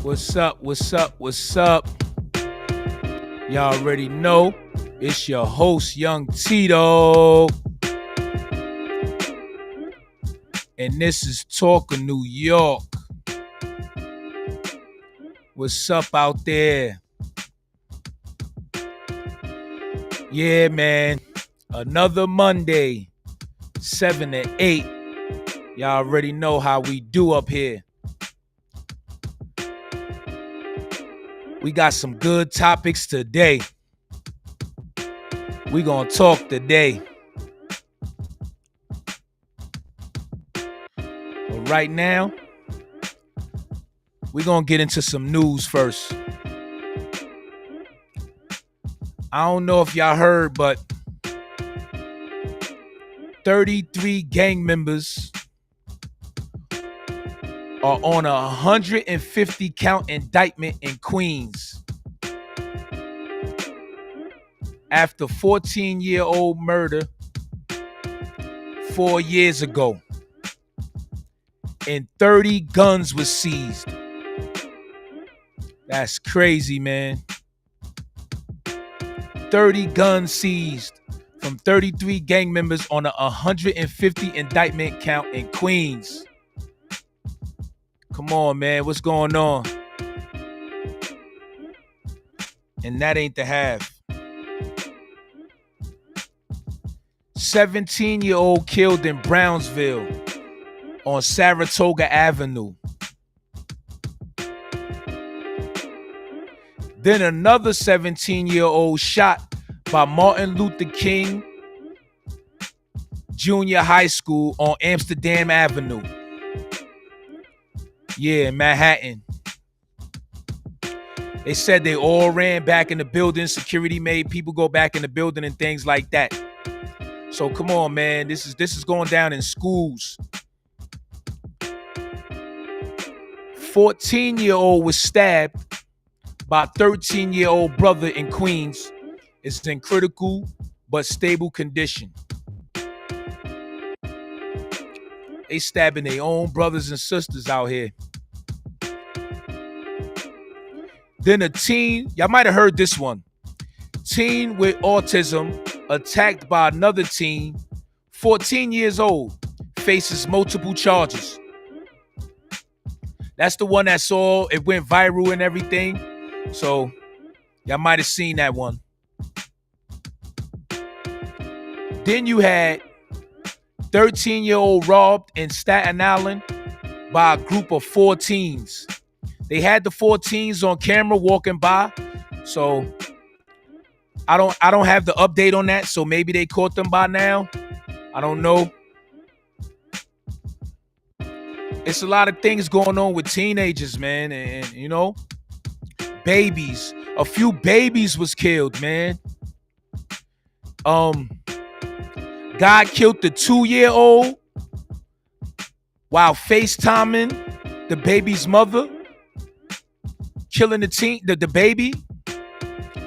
What's up? What's up? What's up? Y'all already know it's your host, Young Tito. And this is Talk of New York. What's up out there? Yeah, man. Another Monday, 7 to 8. Y'all already know how we do up here. We got some good topics today. We gonna talk today. But right now, we gonna get into some news first. I don't know if y'all heard, but 33 gang members are on a 150 count indictment in Queens after 14-year-old murder 4 years ago, and 30 guns was seized. That's crazy, man. 30 guns seized from 33 gang members on a 150 indictment count in Queens. Come on, man. What's going on? And that ain't the half. 17-year-old killed in Brownsville on Saratoga Avenue. Then another 17-year-old shot by Martin Luther King Junior High School on Amsterdam Avenue. Yeah, in Manhattan. They said they all ran back in the building. Security made people go back in the building and things like that. So come on, man. This is going down in schools. 14-year-old was stabbed by 13-year-old brother in Queens. It's in critical but stable condition. They stabbing their own brothers and sisters out here. Then a teen, y'all might have heard this one. Teen with autism attacked by another teen, 14 years old, faces multiple charges. That's the one that saw it went viral and everything. So y'all might have seen that one. Then you had 13-year-old robbed in Staten Island by a group of 4 teens. They had the 4 teens on camera walking by. So I don't have the update on that. So maybe they caught them by now. I don't know. It's a lot of things going on with teenagers, man. And you know, babies. A few babies was killed, man. Guy killed the 2-year-old while FaceTiming the baby's mother, killing the baby.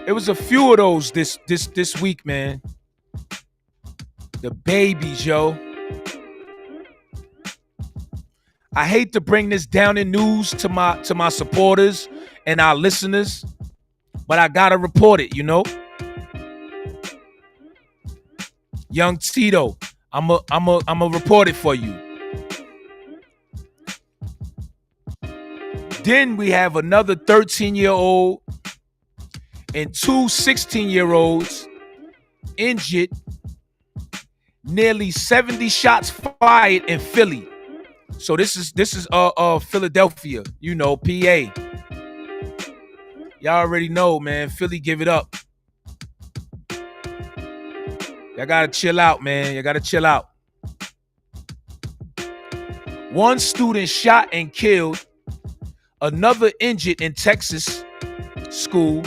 It was a few of those this week, man. The babies, yo. I hate to bring this down in news to my supporters and our listeners, but I gotta report it, you know. Young Tito, I'ma report it for you. Then we have another 13-year-old and 2 16-year-olds injured. Nearly 70 shots fired in Philly. So this is Philadelphia, you know, PA. Y'all already know, man. Philly, give it up. Y'all gotta chill out, man. You gotta chill out. 1 student shot and killed, another injured in Texas school.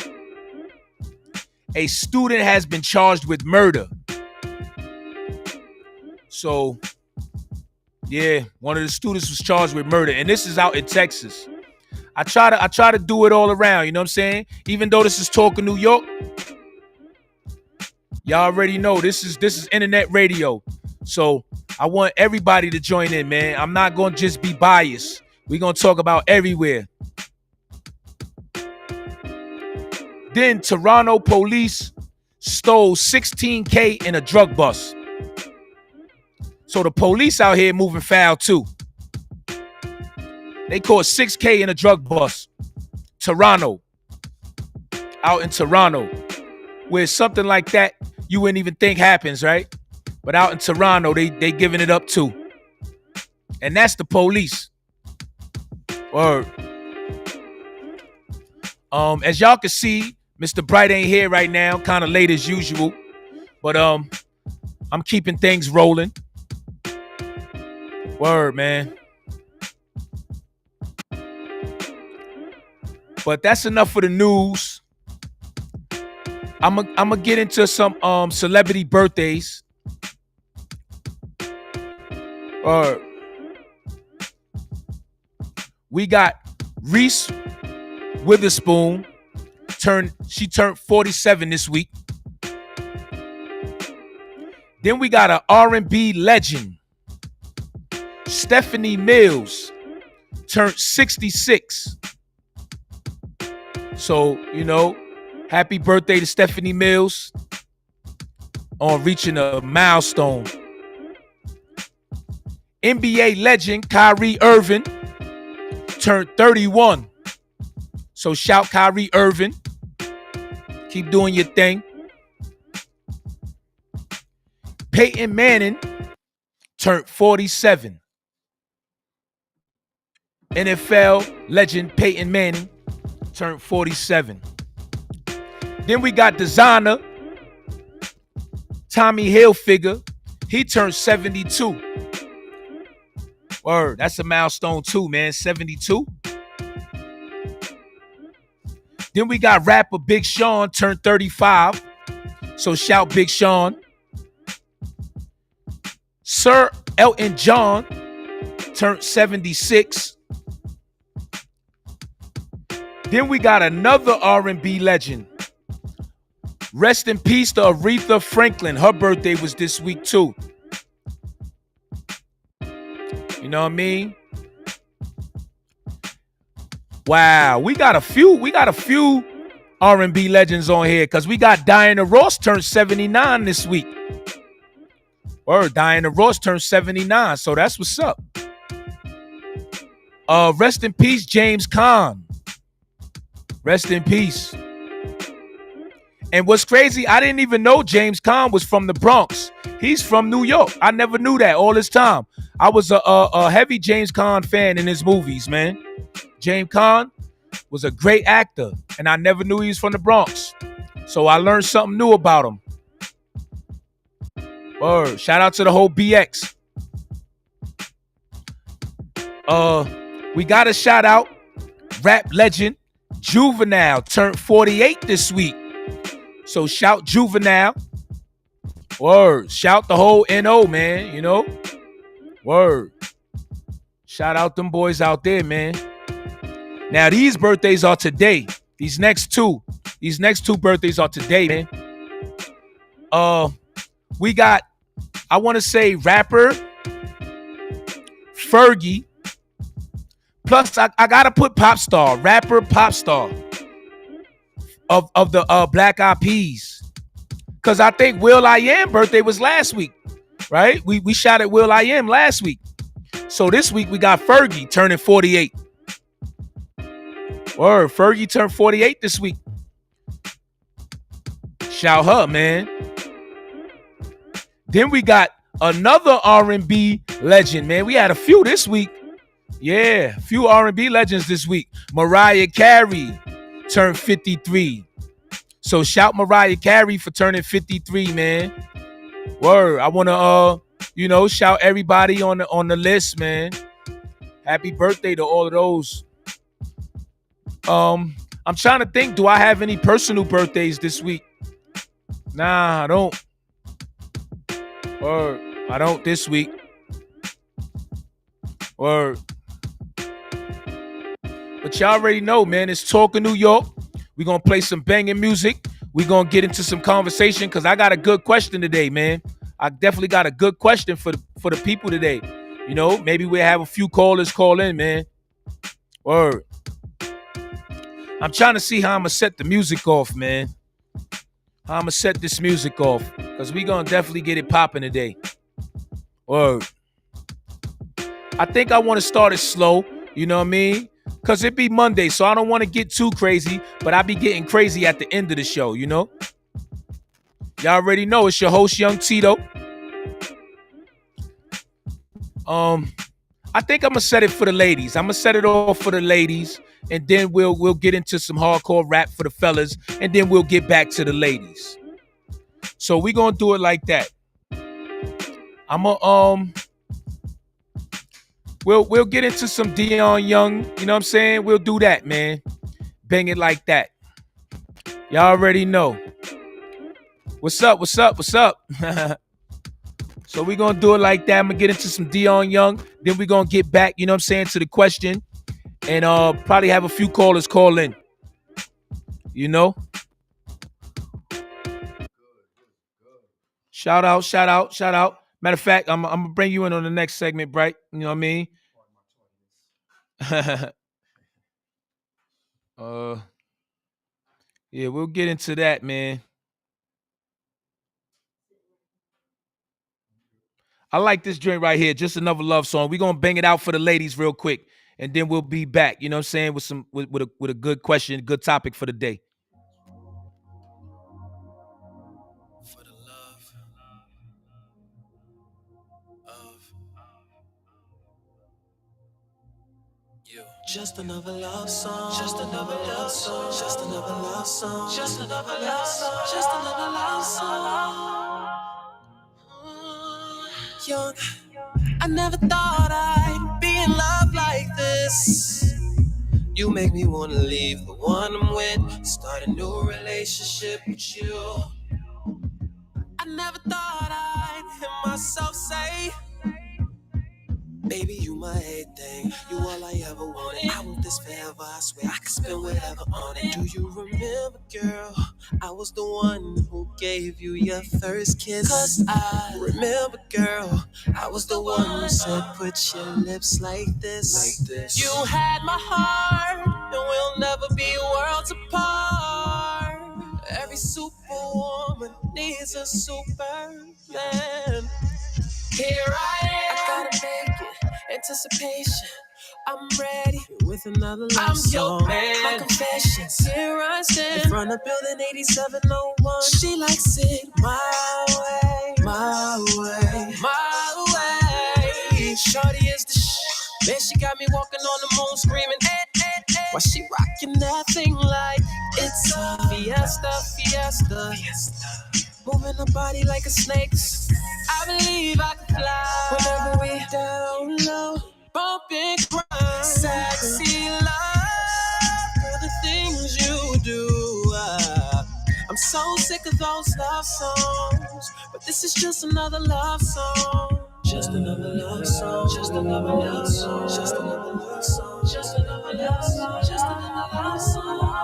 A student has been charged with murder. So, yeah, one of the students was charged with murder, and this is out in Texas. I try to do it all around, you know what I'm saying? Even though this is Talk of New York, y'all already know this is internet radio. So I want everybody to join in, man. I'm not gonna just be biased. We're gonna talk about everywhere. Then Toronto police stole $16K in a drug bust. So the police out here moving foul too. They caught $6K in a drug bust. Toronto. Out in Toronto. Where something like that you wouldn't even think happens, right? But out in Toronto, they giving it up too. And that's the police. Word. As y'all can see, Mr. Bright ain't here right now, kind of late as usual. But I'm keeping things rolling. Word, man. But that's enough for the news. I'm gonna get into some celebrity birthdays. We got Reese Witherspoon. She turned 47 this week. Then we got an R&B legend. Stephanie Mills turned 66. So, happy birthday to Stephanie Mills on reaching a milestone. NBA legend Kyrie Irving turned 31. So shout Kyrie Irving. Keep doing your thing. Peyton Manning turned 47. NFL legend Peyton Manning turned 47. Then we got designer Tommy Hilfiger. He turned 72. Word, that's a milestone too, man. 72. Then we got rapper Big Sean turned 35. So shout Big Sean. Sir Elton John turned 76. Then we got another R&B legend. Rest in peace to Aretha Franklin. Her birthday was this week too. You know what I mean? Wow, we got a few R&B legends on here because we got Diana Ross turned 79 this week. Word, Diana Ross turned 79, so that's what's up. Rest in peace, James Caan. Rest in peace. And what's crazy, I didn't even know James Caan was from the Bronx. He's from New York. I never knew that all this time. I was a heavy James Caan fan in his movies, man. James Caan was a great actor, and I never knew he was from the Bronx. So I learned something new about him. Word. Shout out to the whole BX. We got to shout out rap legend Juvenile turned 48 this week. So shout Juvenile. Word. Shout the whole NO, man, Word. Shout out them boys out there, man. Now these birthdays are today. These next two birthdays are today, man. We got, I want to say rapper Fergie. Plus, I gotta put pop star, rapper pop star of the Black Eyed Peas. Cause I think will.i.am birthday was last week, right? We shot at will.i.am last week. So this week we got Fergie turning 48. Word, Fergie turned 48 this week. Shout her, man. Then we got another R&B legend, man. We had a few this week. Yeah, a few R&B legends this week. Mariah Carey turned 53. So shout Mariah Carey for turning 53, man. Word. I want to shout everybody on the list, man. Happy birthday to all of those. I'm trying to think, do I have any personal birthdays this week? Nah, I don't. Word. I don't this week. Word. But y'all already know, man, it's Talk of New York. We're going to play some banging music. We're going to get into some conversation because I got a good question today, man. I definitely got a good question for the people today. Maybe we'll have a few callers call in, man. Word. I'm trying to see how I'm gonna set the music off, man. How I'm gonna set this music off, cause we gonna definitely get it popping today. Or I think I want to start it slow. You know what I mean? Cause it be Monday, so I don't want to get too crazy, but I be getting crazy at the end of the show. You know? Y'all already know it's your host, Young Tito. I think I'm gonna set it for the ladies. I'm gonna set it off for the ladies, and then we'll get into some hardcore rap for the fellas, and then we'll get back to the ladies. So we gonna do it like that. I'm gonna we'll get into some Dion Young. You know what I'm saying? We'll do that, man. Bang it like that. Y'all already know. What's up? What's up? What's up? So we gonna do it like that. I'm gonna get into some Dion Young. Then we gonna get back, you know what I'm saying, to the question. And probably have a few callers call in. You know? Shout out, shout out, shout out. Matter of fact, I'm gonna bring you in on the next segment, Bright. You know what I mean? Yeah, we'll get into that, man. I like this joint right here. Just another love song. We're gonna bang it out for the ladies real quick, and then we'll be back. You know what I'm saying? With some with a good question, good topic for the day. For the love of you. Just another love song. Just another love song. Just another love song. Just another love song. Just another love song. Young, I never thought I'd be in love like this. You make me wanna leave the one I'm with, start a new relationship with you. I never thought I'd hear myself say, baby, you my everything. You all I ever wanted. I want this forever. I swear I could spend whatever on it. Do you remember, girl? I was the one who gave you your first kiss. 'Cause I remember, girl, I was the one who said, put your lips like this. Like this. You had my heart, and we'll never be worlds apart. Every superwoman needs a superman. Here I am. I gotta make it. Anticipation. I'm ready with another love song. I'm your man. My confessions. Here I stand in front of building 8701. She likes it my way, my way, my way. Shorty is the shit. Man, she got me walking on the moon screaming, eh, eh, eh. While she rocking that thing like it's a fiesta, fiesta. Moving her body like a snake. I believe I can fly. Whenever we down low, bumping grind. Sexy love for the things you do. I'm so sick of those love songs, but this is just another love song. Just another love song. Just another love song. Just another love song. Just another love song. Just another love song.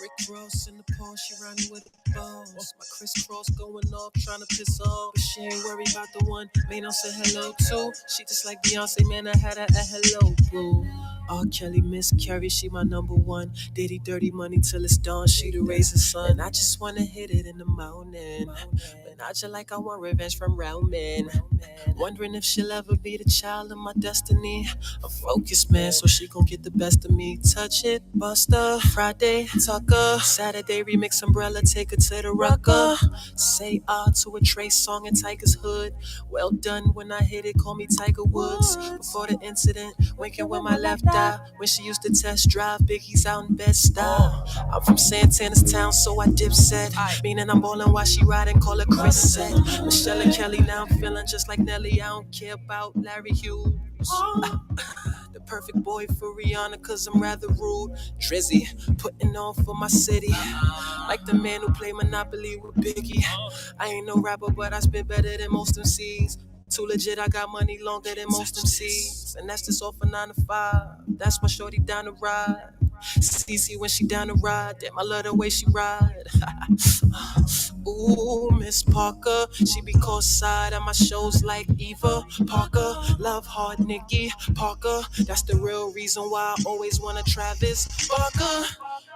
Rick Ross in the Porsche, riding with the boss. My crisscross going off, trying to piss off, but she ain't worried about the one. Man, I'll say hello to. She just like Beyonce, man. I had her a hello boo. R. Kelly, Miss Carrie, she my number one. Diddy, dirty money till it's dawn. She the raisin sun. And I just wanna hit it in the morning. But not just like I want revenge from round men. Wondering if she'll ever be the child of my destiny. I'm focused, man, so she gon' get the best of me. Touch it, Buster. Friday, Tucker. Saturday, remix Umbrella, take her to the rucker. Say ah to a Trey song in Tiger's hood. Well done when I hit it, call me Tiger Woods. Before the incident, winking with my left eye. When she used to test drive, Biggie's out in Bed-Stuy. I'm from Santana's town, so I dip set. Meaning I'm ballin' while she riding, call her Chris set. Michelle and Kelly, now I'm feeling just like Nelly. I don't care about Larry Hughes. The perfect boy for Rihanna, cause I'm rather rude. Drizzy, putting on for my city. Like the man who played Monopoly with Biggie. I ain't no rapper, but I spit better than most MCs. Too legit, I got money longer than most MCs. And that's just off a 9 to 5. That's my shorty down the ride. CC when she down the ride. Damn, I love the way she ride. Ooh, Miss Parker, she be courtside at my shows like Eva Parker. Love hard Nikki Parker, that's the real reason why I always wanna Travis Barker.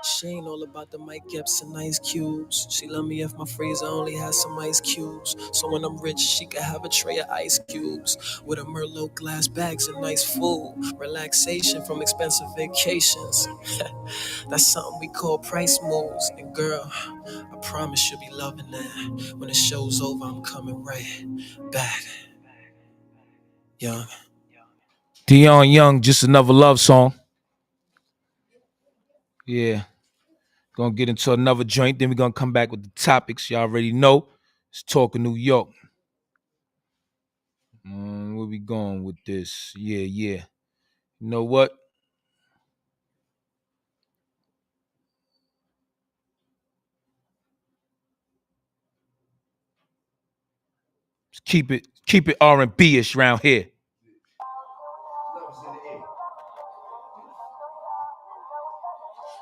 She ain't all about the Mike Gibson ice cubes. She love me if my freezer only has some ice cubes. So when I'm rich, she can have a tray of ice cubes with a Merlot glass bags and nice food. Relaxation from expensive vacations. That's something we call price moves. And girl, I promise you'll be loving that. When the show's over, I'm coming right back. Young. Dion Young, just another love song. Yeah. Gonna get into another joint. Then we're gonna come back with the topics. Y'all already know. It's Talking New York. Where we going with this? Yeah. You know what? Just keep it R&B-ish around here.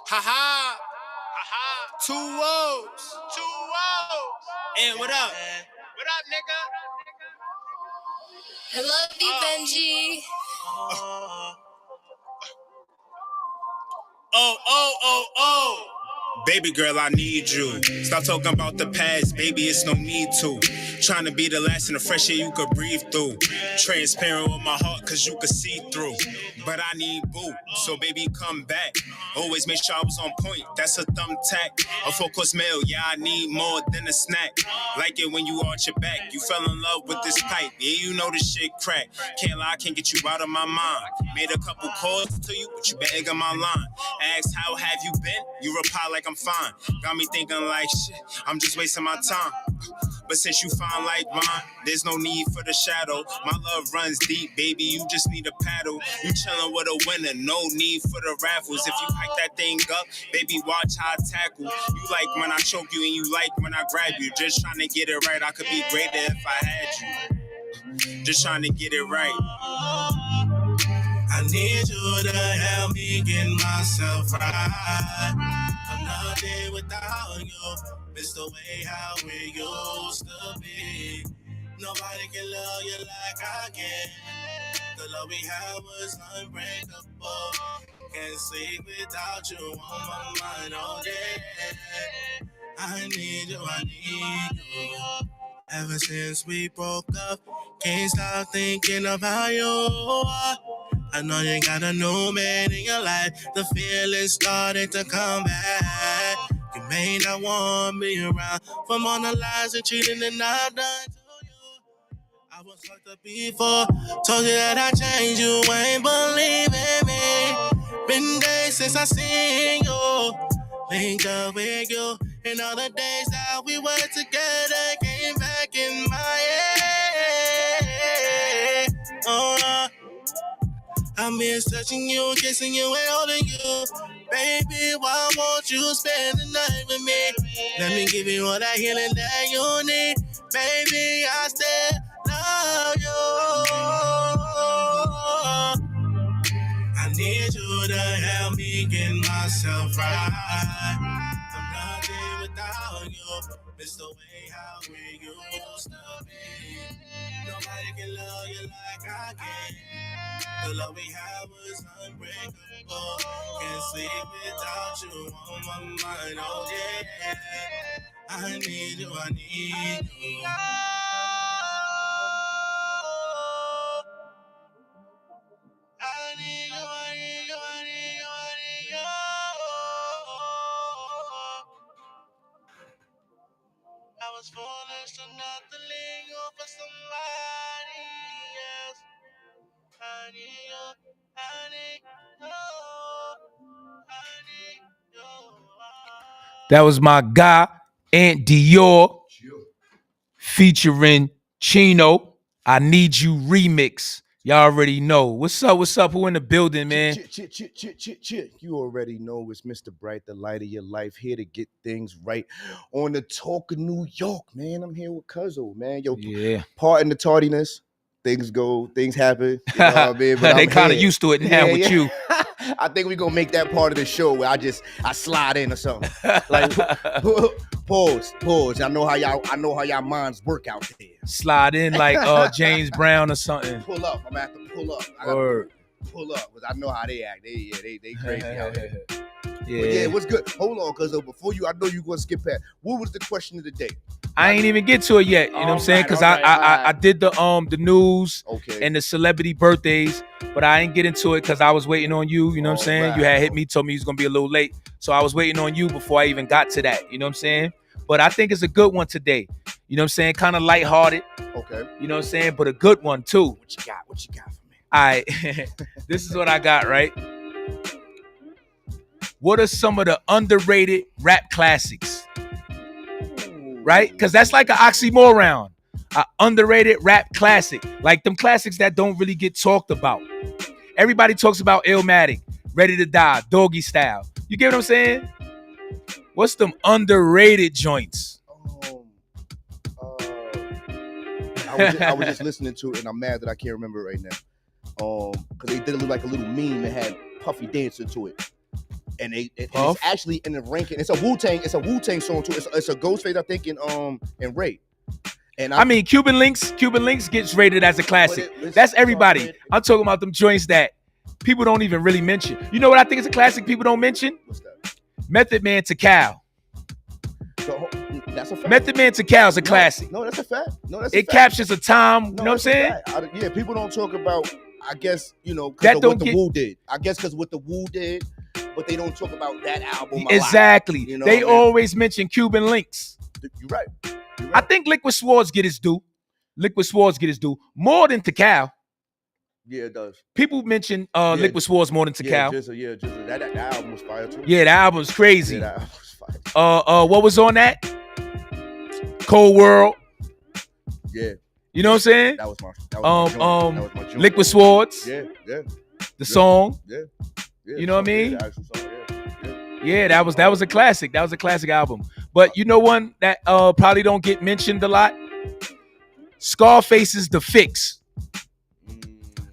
Ha-ha. Two woes. And what up? What up, nigga? I love you, Benji. Oh. Baby girl, I need you. Stop talking about the past, baby, it's no need to. Trying to be the last and the fresh air you could breathe through. Transparent with my heart, cause you could see through. But I need boo, so baby, come back. Always make sure I was on point, that's a thumbtack. A 4-course meal, yeah, I need more than a snack. Like it when you arch your back. You fell in love with this pipe, yeah, you know this shit crack. Can't lie, I can't get you out of my mind. Made a couple calls to you, but you been egging my line. Asked how have you been? You reply like I'm fine. Got me thinking like shit, I'm just wasting my time. But since you fine like mine, there's no need for the shadow. My love runs deep, baby, you just need a paddle. You chillin' with a winner, no need for the raffles. If you hype that thing up, baby, watch how I tackle. You like when I choke you and you like when I grab you. Just trying to get it right, I could be greater if I had you. Just trying to get it right. I need you to help me get myself right. I'm nothing without you. Miss the way how we used to be. Nobody can love you like I can. The love we had was unbreakable. Can't sleep without you on my mind all day. I need you. Ever since we broke up, can't stop thinking about you. I know you got a new man in your life. The feelings started to come back. You may not want me around from all the lies and cheating and I've done to you. I was fucked up before. Told you that I changed, you ain't believing me. Been days since I seen you. Linked up with you. And all the days that we were together came back in my head. Oh, I miss touching you, kissing you, and holding you. Baby, why won't you spend the night with me? Let me give you all that healing that you need. Baby, I still love you. I need you to help me get myself right. I'm nothing without you. Miss the way how we used to be. Nobody can love you like I can. The love we had was unbreakable. Can't sleep without you on my mind, oh yeah. I need you. I need you. I was foolish to not to linger for somebody else. I need you. I need you. I need you. That was my guy, Aunt Dior, featuring Chino. I Need You remix. Y'all already know. What's up? Who in the building, man? You already know it's Mr. Bright, the light of your life, here to get things right on the Talk of New York, man. I'm here with Cuzzo, man. Yo, Yeah. pardon the tardiness. Things happen. You know what I mean? But they I'm kind of here. used to it now with you. I think we're gonna make that part of the show where I slide in or something. Like Pause. I know how y'all minds work out there. Slide in like James Brown or something. Pull up. I'm gonna have to pull up. I Or gotta pull up because I know how they act. They crazy out here. yeah. But yeah, what's good? Hold on, cause before I know you gonna skip past. What was the question of the day? I ain't even get to it yet. You know what I'm saying? Because I did the news Okay. and the celebrity birthdays, but I ain't get into it because I was waiting on you. You know what I'm saying? You had hit me, told me you was gonna be a little late, so I was waiting on you before I even got to that. You know what I'm saying? But I think it's a good one today. You know what I'm saying? Kind of lighthearted. Okay. You know what I'm saying? But a good one too. What you got for me? All right. This is what I got, right? What are some of the underrated rap classics? Right? Because that's like an oxymoron. An underrated rap classic. Like them classics that don't really get talked about. Everybody talks about Illmatic, Ready to Die, Doggy Style. You get what I'm saying? What's them underrated joints? I was just listening to it and I'm mad that I can't remember it right now. Because they did like a little meme that had Puffy dancing to it. And it's actually in the ranking. It's a Wu-Tang song too. It's a Ghostface, I think, and Ray. And I mean, Cuban Links gets rated as a classic. That's everybody. I'm talking about them joints that people don't even really mention. You know what I think is a classic people don't mention? What's that? Method Man to Cal. That's a fact. Method Man to Cal's a classic. No, that's a fact. It captures a time, you know what I'm saying? Yeah, people don't talk about, I guess, that of what the Wu did. I guess because what the Wu did, but they don't talk about that album a exactly. lot, They always mention Cuban Links. You're right. I think Liquid Swords get his due. More than Tikal. Yeah, it does. People mention Liquid Swords more than Tikal. Jizzle. That album was fire too. Yeah, the album's crazy. Yeah, that album was fire. What was on that? Cold World. Yeah. You know what I'm saying? That was my joint. Liquid Swords. Yeah. The song. Yeah. You know what I mean? The actual song, Yeah, that was a classic. That was a classic album. But you know one that probably don't get mentioned a lot? Scarface's The Fix.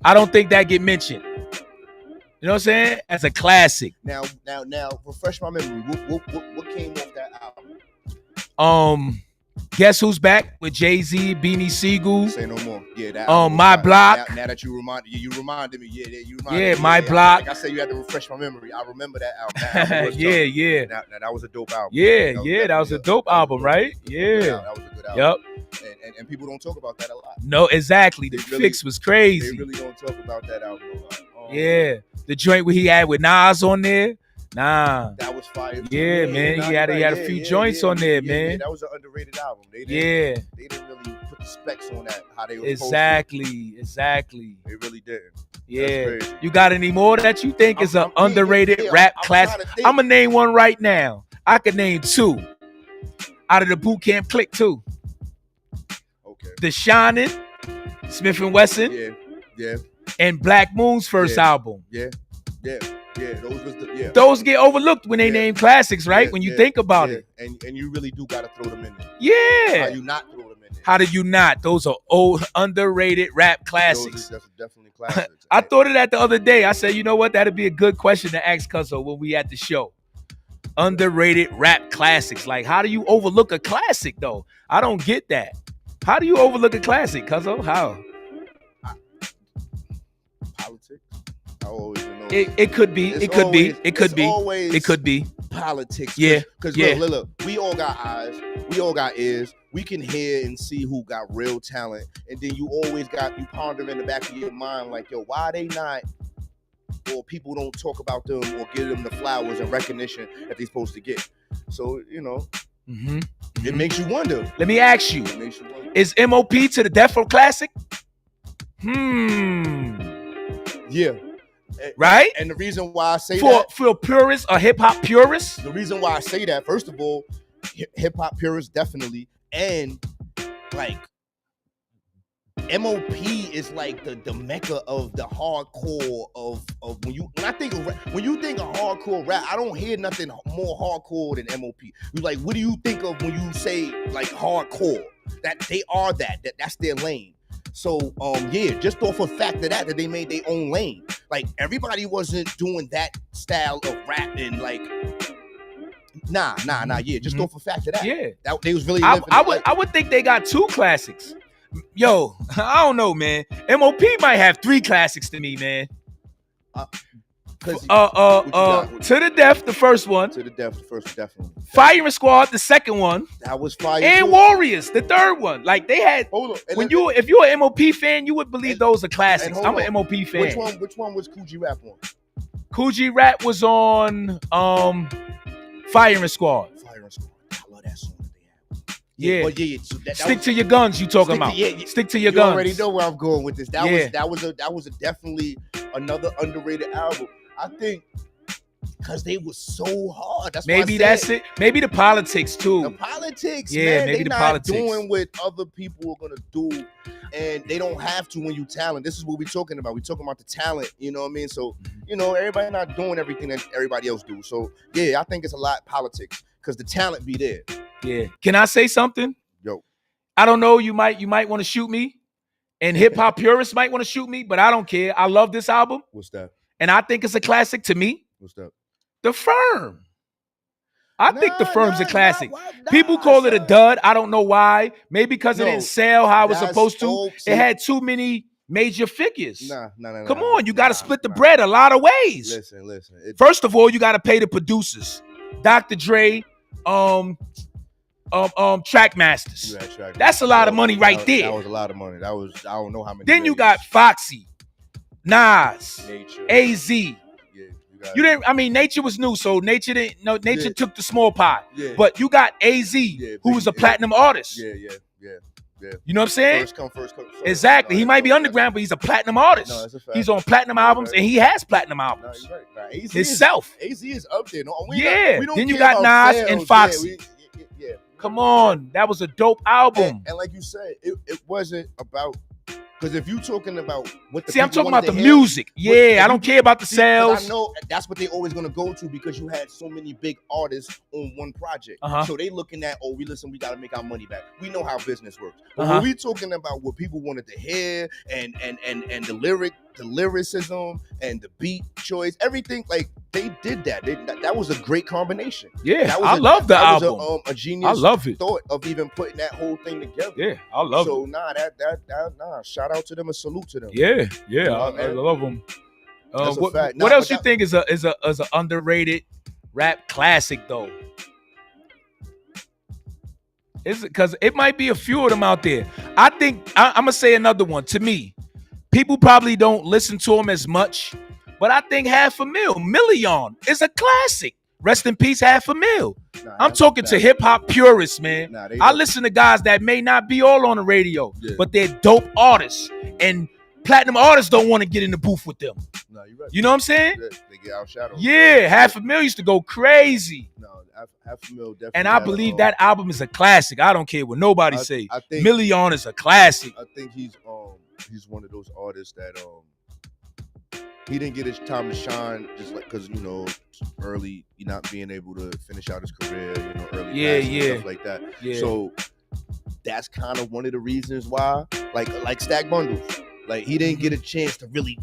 I don't think that get mentioned. You know what I'm saying? As a classic. Now, refresh my memory. What came off that album? Guess Who's Back with Jay-Z, Beanie Siegel. Say no more. Yeah, that. My Block. Now that you reminded me. Yeah, you reminded me. Yeah, My Block. Like I said, you had to refresh my memory. I remember that album. Yeah. Now, that was a dope album. That was a dope album, right? Yeah. That was a good album. Yep. And people don't talk about that a lot. No, exactly. The Fix was crazy. They really don't talk about that album a lot. Yeah. The joint where he had with Nas on there. Nah. That was fire. Yeah, man. He had a few joints on there, man. Yeah, that was an underrated album. They didn't really put the specs on that, how they were Exactly. They really didn't. Yeah. You got any more that you think is an underrated rap classic? I'm going to name one right now. I could name two. Out of the Boot Camp Clique, too. Okay. The Shining, Smith & Wesson. Yeah. And Black Moon's first album. Yeah. Those get overlooked when they name classics, right? When you think about it. And you really do gotta throw them in there. Yeah. How you not throw them in there? How do you not? Those are old, underrated rap classics. Those are definitely classics. I thought of that the other day. I said, you know what? That'd be a good question to ask Cuzzo when we at the show. Underrated rap classics. Like, how do you overlook a classic, though? I don't get that. How do you overlook a classic, Cuzzo? How? Politics. I always know. It could be. It could be politics. Yeah. Because look, we all got eyes. We all got ears. We can hear and see who got real talent. And then you always you ponder in the back of your mind like, yo, why they not, or people don't talk about them or give them the flowers and recognition that they're supposed to get. So, it makes you wonder. Let me ask you, is MOP to the Death Row Classic? Yeah. Right? And the reason why I say that, for purists or hip hop purists, the reason why I say that, first of all, hip hop purists definitely, and like MOP is like the mecca of the hardcore of when you think of hardcore rap, I don't hear nothing more hardcore than MOP. You like, what do you think of when you say like hardcore? That they are that's their lane. So just off of the fact of that they made their own lane. Like everybody wasn't doing that style of rap and like Nah. Yeah, just go for fact of that. Yeah. That they was really. I would think they got 2 classics. Yo, I don't know, man. MOP might have 3 classics to me, man. To the Death, the first one. To the Death, the first, definitely. Firing Squad, the second one. That was fire. And too. Warriors, the third one. Like they had. Hold on. If you're an MOP fan, you would believe those are classics. I'm an MOP fan. Which one was Coogee Rap on? Coogee Rap was on Firing Squad. Firing Squad. I love that song that they had. Yeah. But yeah, so Stick to your guns. You talking about? Stick to your guns. You already know where I'm going with this. That was definitely another underrated album. I think because they were so hard. That's it. Maybe the politics too. The politics, yeah, man. Maybe they the not politics. Doing what other people are gonna do, and they don't have to when you talent. This is what we're talking about. We're talking about the talent. You know what I mean? So everybody not doing everything that everybody else do. So yeah, I think it's a lot politics because the talent be there. Yeah. Can I say something? Yo, I don't know. You might want to shoot me, and hip hop purists might want to shoot me, but I don't care. I love this album. What's that? And I think it's a classic to me. What's that? The Firm. I think The Firm's a classic. People call it a dud. I don't know why. Maybe because it didn't sell how it was supposed to. It had too many major figures. Nah. Come on, you got to split the bread a lot of ways. Listen. First of all, you got to pay the producers. Dr. Dre, track masters. That's a lot of money right there. That was a lot of money. I don't know how many. Then you got Foxy, Nas, Nature. AZ. Yeah, Nature was new, so Nature didn't. No, Nature took the small pie. Yeah. But you got AZ, who was a platinum artist. Yeah. You know what I'm saying? First come. Exactly. He might be underground, but he's a platinum artist. No, that's a fact. He's on platinum albums, and he has platinum No, albums you're right. AZ himself. AZ is up there. No, Then you got Nas and Foxy. Yeah. Come on, that was a dope album. And like you said, it wasn't about. Because if you're talking about what I'm talking about the music. Yeah, I don't care about the sales. I know that's what they always gonna go to because you had so many big artists on one project. So they looking at, we gotta make our money back. We know how business works. But when we talking about what people wanted to hear and the lyricism and the beat choice, everything, like they did that. That was a great combination. Yeah, I love the album. Was a genius I love it. thought of even putting that whole thing together. Yeah, I love it. So shout out to them and salute to them. Yeah, I love them. That's a fact. What else you think is a underrated rap classic though? Is it because it might be a few of them out there? I think I'm gonna say another one. To me, people probably don't listen to him as much, but I think Half a Million is a classic. Rest in peace, Half a Mil. I'm talking to hip hop purists, man. I listen to guys that may not be all on the radio, but they're dope artists, and platinum artists don't want to get in the booth with them. No, you're right. You know what I'm saying? They get outshadowed. Yeah, Half a Mil used to go crazy. No, Half a Mil definitely. And I believe that album is a classic. I don't care what nobody say. I think Million is a classic. I think he's one of those artists that he didn't get his time to shine just like because early not being able to finish out his career, early stuff like that. Yeah. So that's kind of one of the reasons why, like Stack Bundles, like he didn't get a chance to really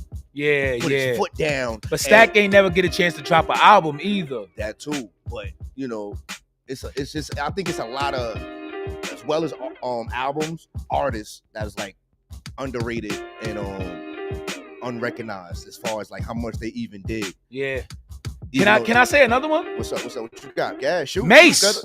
put his foot down. But Stack ain't never get a chance to drop an album either. That too, but it's just I think it's a lot of, as well as albums, artists that's like underrated and unrecognized as far as like how much they even did. Yeah. Can I say another one? What's up? What you got? Yeah, shoot. Mace.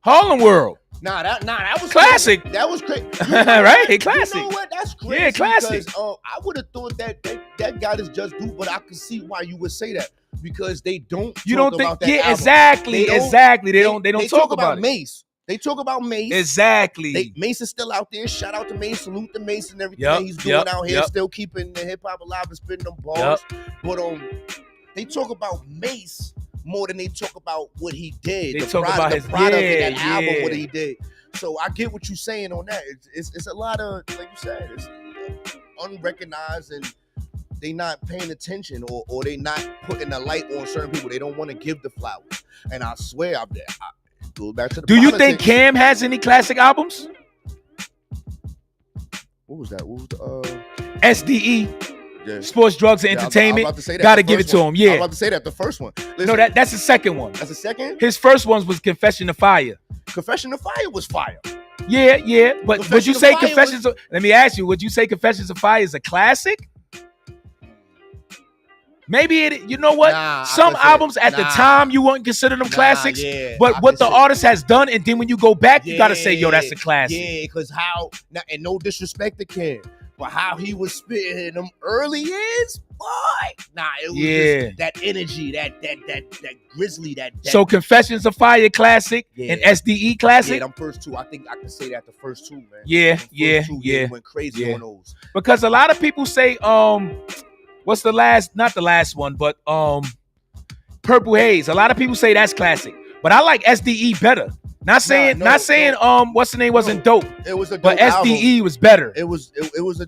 Harlem World. Nah, that was classic. Crazy. That was crazy. Right? Classic. You know what? That's crazy. Yeah, classic. Because, I would have thought that got his just due, but I can see why you would say that because they don't. You don't think? About that yeah, album. exactly. They don't talk about it. Mace. They talk about Mace. Exactly. Mace is still out there. Shout out to Mace. Salute to Mace and everything he's doing out here. Still keeping the hip hop alive and spitting them bars. But they talk about Mace more than they talk about what he did. They talk about his product of that album, what he did. So I get what you're saying on that. It's a lot of, like you said, it's unrecognized and they not paying attention or they not putting a light on certain people. They don't want to give the flowers. And I swear, I go back to the Do you think Cam has any classic albums? What was that? What was the SDE. Yeah. Sports, drugs, and Yeah, I was entertainment. about to say that. Gotta The give it first to one. him. I was Yeah. about to say that. The first one. Listen, No, that's the second one. that's the second. His first ones was Confession of Fire. Confession of Fire was fire. Yeah. But would Confession you of say Fire Confessions of, let me ask you, would you say Confessions of Fire is a classic? Maybe it, you know what? Nah, I Some would say- albums at the nah. time you wouldn't consider them Nah, classics. yeah, But I what the consider- artist has done, and then when you go back, you gotta say, yo, that's a classic. Yeah, because how, and no disrespect to Ken, but how he was spitting in them early years, boy. Nah, it was Yeah. just that energy, that grizzly, that So Confessions of Fire classic Yeah. and SDE yeah, classic. them first two. I think I can say that the first two, man. Yeah, Them first yeah, two, yeah. they went crazy yeah. on those. Because a lot of people say, what's the last? Not the last one, but Purple Haze. A lot of people say that's classic, but I like SDE better. Not saying, no, what's the name wasn't dope, It was a dope but album. SDE was better. It was a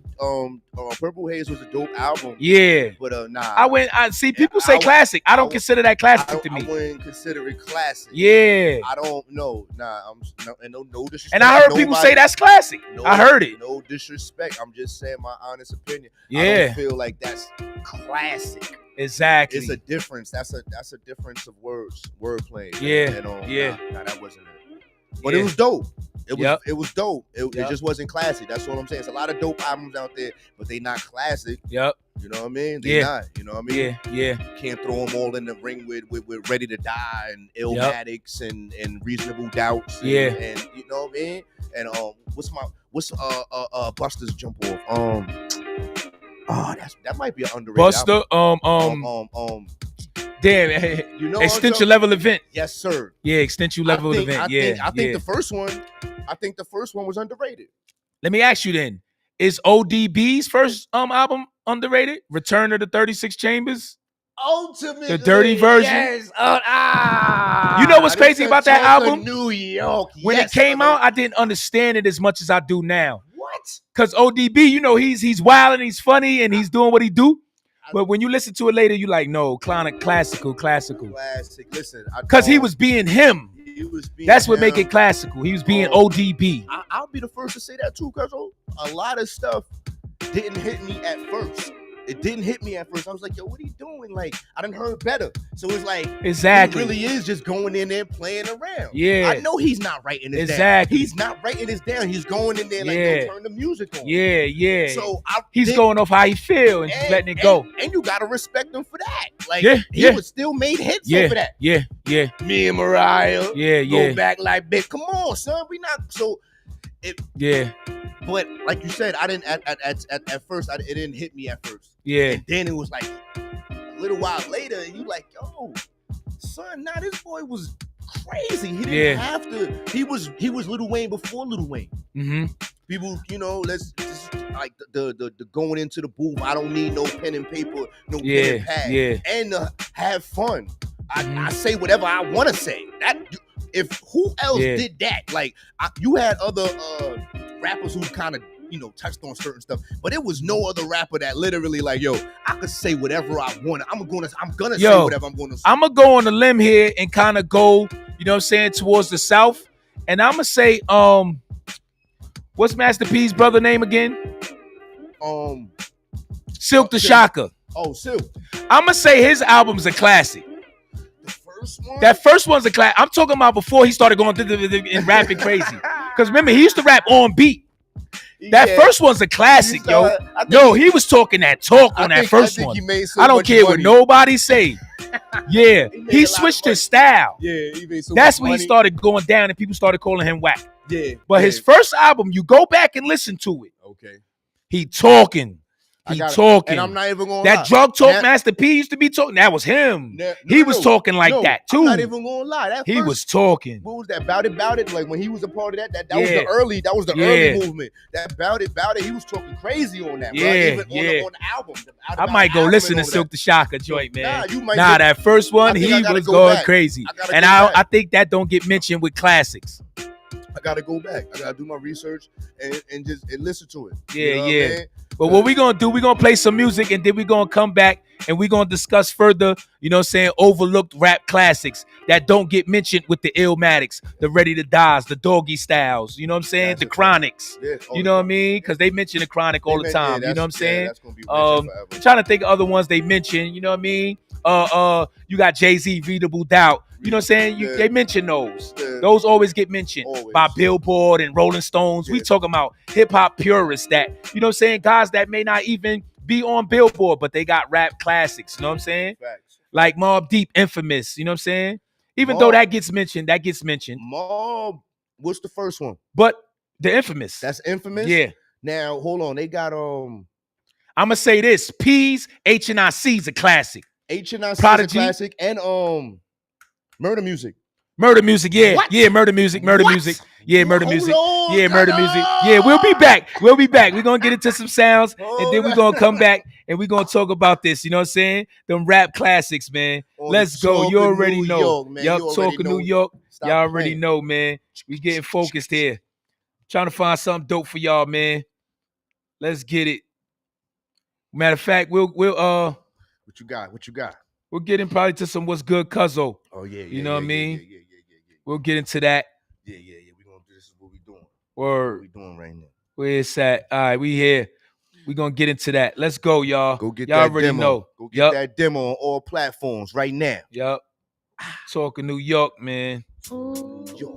Purple Haze was a dope album. Yeah. But nah, I see people say I- classic. I don't I- consider that classic to I me. wouldn't consider it classic. Yeah. I don't know. Nah, no disrespect. And I heard people say that's classic. No, I heard it. No disrespect. I'm just saying my honest opinion. I Yeah. don't feel like that's classic. Exactly. It's a difference. That's a difference of wordplay. Yeah, And, yeah. Nah, that wasn't it. But Yeah. it was dope. It was Yep. it was dope. It Yep. just wasn't classic. That's what I'm saying. It's a lot of dope albums out there, but they not classic. Yep. You know what I mean? They Yeah. not. You know what I mean? Yeah. Can't throw them all in the ring with Ready to Die and Illmatics and Reasonable Doubts. And, Yeah. and you know what I mean? And what's Buster's Jump Off? That might be an underrated Buster. album. Damn. You know Extension level event. Yes, sir. Yeah. Extension level event. I think yeah. the first one was underrated. Let me ask you then: is ODB's first album underrated? Return of the 36 Chambers. Ultimately, The dirty version? Yes. You know what's crazy about that album? New York. When Yes, it came brother. out, I didn't understand it as much as I do now. What? Cause ODB, you know, he's wild and he's funny and he's doing what he do. But when you listen to it later, you like, no, classical. Classic. Listen, Cause he was being him. He was being That's what him. make it classical. He was being Oh. ODB. I'll be the first to say that too, cuz a lot of stuff didn't hit me at first. It didn't hit me at first. I was like, yo, what are you doing? Like, I done heard better. So it's like, Exactly. he really is just going in there playing around. Yeah. I know he's not writing this down. Exactly. He's not writing this down. He's going in there like, Yeah. yo, turn the music on. Yeah. So He's going off how he feel and just letting it go. And you gotta respect him for that. Like, Yeah, he yeah. was still made hits Yeah. over that. Yeah. Me and Mariah. Yeah. Go back like bitch. Come on, son. We not so. Yeah. But like you said, I didn't at first. It didn't hit me at first. Yeah. And then it was like a little while later, and you like, yo, son, nah, this boy was crazy. He didn't have to. He was Lil Wayne before Lil Wayne. Mm-hmm. People, let's just, like the going into the booth. I don't need no pen and paper, no pen and pad, and have fun. I say whatever I want to say. If who else did that? Like you had other rappers who kind of touched on certain stuff, but it was no other rapper that literally like, yo, I could say whatever I want. I'm gonna say whatever I'm gonna say. I'm gonna go on a limb here and kind of go, you know what I'm saying, towards the south, and I'm gonna say, what's Master P's brother name again? Silk the Shocker. Oh, Silk. I'm gonna say his album's a classic. The first one. That first one's a classic. I'm talking about before he started going and rapping crazy. Because remember, he used to rap on beat. That first one's a classic, yo. Yo, he was talking that talk on that first one. I don't care what nobody say. Yeah, he switched his style. Yeah, he made so That's much when he money. started going down and people started calling him whack. Yeah, But his first album, you go back and listen to it. okay. He talking. He talking. And I'm not even going. That drug talk Master P used to be talking. That was him. He was talking like that too. I'm not even gonna lie. He was talking. What was that? Bout it? Like when he was a part of that was the early. That was the early movement. That Bout it. He was talking crazy on that. Even on the album. I might go listen to Silk the Shocker joint, man. Nah, you might. That first one, he was going crazy. And I think that don't get mentioned with classics. I gotta go back. I gotta do my research and just listen to it. Yeah, You know what I yeah. mean? But what we gonna do, we gonna play some music and then we gonna come back and we gonna discuss further, you know what I'm saying, overlooked rap classics that don't get mentioned with the Illmatics, the Ready to Dies, the Doggy Styles, you know what I'm saying, That's the a fact. Chronics. Yeah. You know what I mean? Because they mention the Chronic all the time. You know what I'm saying? That's gonna be mentioned I'm forever. trying to think of other ones they mention, you know what I mean? You got Jay-Z, Readable Doubt. You know what I'm saying? Yeah. They mention those. Yeah. Those always get mentioned Always. by Billboard and Rolling Stones. We Yeah. talking about hip-hop purists that, you know what I'm saying, guys that may not even be on Billboard, but they got rap classics. You know what I'm saying? Facts. Like Mobb Deep, Infamous. You know what I'm saying? Even Mobb- though that gets mentioned. Mob. What's the first one? But the Infamous. That's Infamous. Yeah. Now hold on. They got I'm gonna say this: P's, H&IC's a classic. H&I Prodigy. classic and Murder Music. Murder Music, yeah, What? yeah, Murder Music, What? yeah, Murder Hold Music, on, yeah, Murder hold Music, on. yeah. We'll be back. We're gonna get into some sounds, and then we're Hold gonna come back and we're gonna talk about this. You know what I'm saying? Them rap classics, man. On Let's the go. Talk You of already New know. York, man. Yup, You already talking know. New York. Stop Y'all already playing. know, man. We getting focused here. Trying to find something dope for y'all, man. Let's get it. Matter of fact, we'll What you got? What you got? we'll get in probably to some What's Good Cuzzo. Oh yeah. You know what I mean? Yeah. We'll get into that. Yeah. We gonna do this. Is what we doing. Or What we doing right now? where it's at. All right, we here. We gonna get into that. Let's go, y'all. Go get y'all that already demo. know. Go get Yup. that demo on all platforms right now. Yup. Talking New York, man. Yo.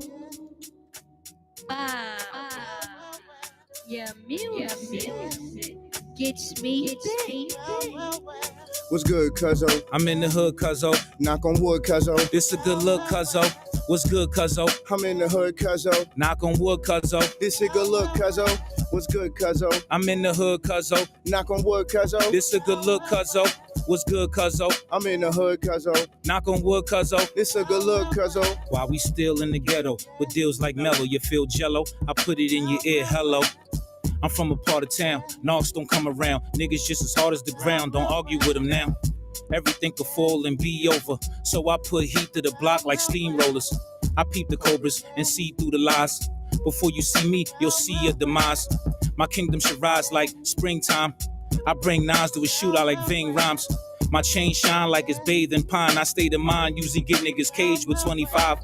Yeah, music gets me back. What's good, cuzzo? I'm in the hood, cuzzo. Knock on wood, cuzzo. This a good look, cuzzo. What's good, cuzzo? I'm in the hood, cuzzo. Knock on wood, cuzzo. This a good look, cuzzo. What's good, cuzzo? I'm in the hood, cuzzo. Knock on wood, cuzzo. This a good look, cuzzo. What's good, cuzzo? I'm in the hood, cuzzo. Knock on wood, cuzzo. This a good look, cuzzo. While we still in the ghetto with deals like Mellow, you feel jello? I put it in your ear, hello. I'm from a part of town, knocks don't come around. Niggas just as hard as the ground, don't argue with them now. Everything could fall and be over, so I put heat to the block like steamrollers. I peep the cobras and see through the lies. Before you see me, you'll see your demise. My kingdom should rise like springtime. I bring nines to a shootout like Ving Rhymes. My chain shine like it's bathed in pine. I stay in mind, usually get niggas caged with 25.